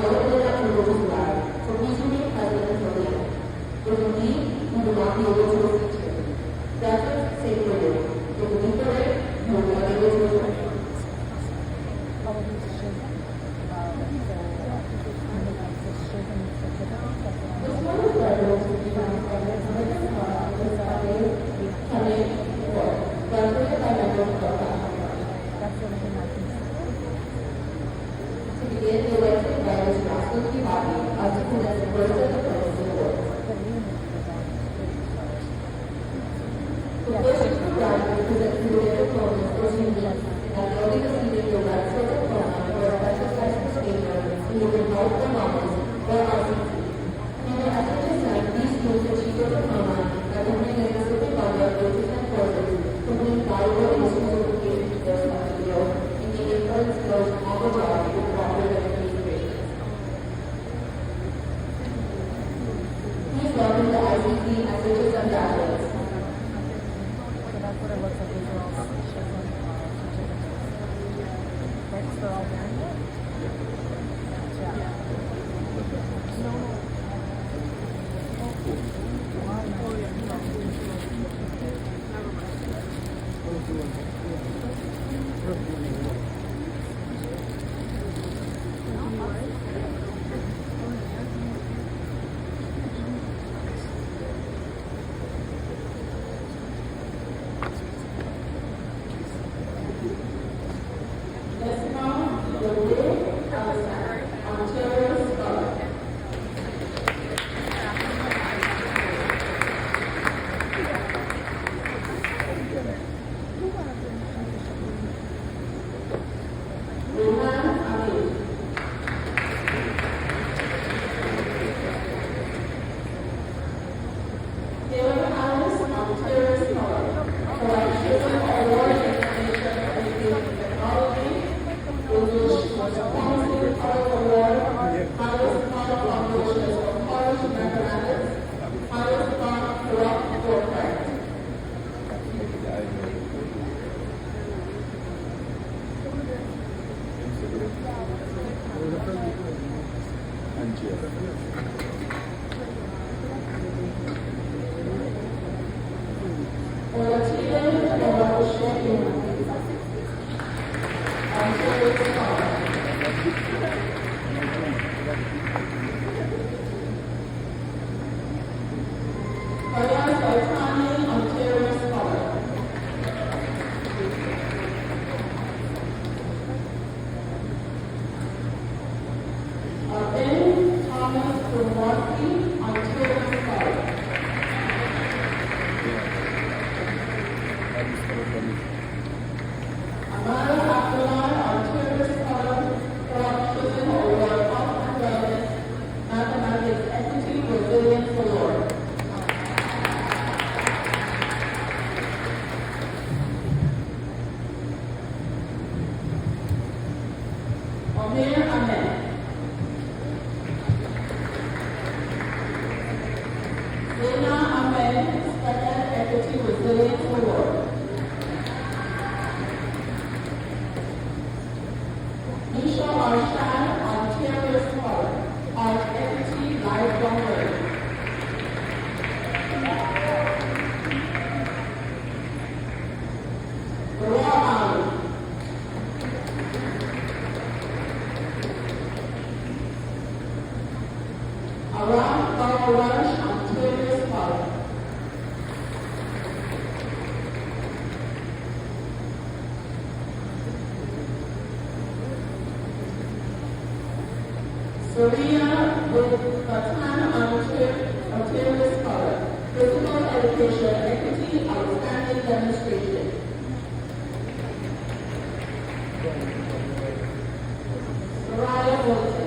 no internet to survive, so please remain present until the end. If you leave, you will not be able to assist you. That's what's safe for you. If you leave today, you will not be able to return. This one is scheduled to be transmitted on the spot on this Friday, Sunday, 4th, graduated by members of the To begin, we would like to invite Mr. Roscoe Kibaki to present the first of the President's Awards. The first is the graduate presents the diplomas for students that will be receiving the Webster Diploma for a special science major in either health or wellness or RCT. In the effort to send these students achieve their diploma by completing a specific body of courses and courses, completing valuable industry certifications in their special field, and gaining current skills on the job with cooperative administration. Please welcome the ICC SHSM graduates. Maria with Batan Ontario Scholar, Physical Education Equity Outstanding Demonstration. Mariah Wilson.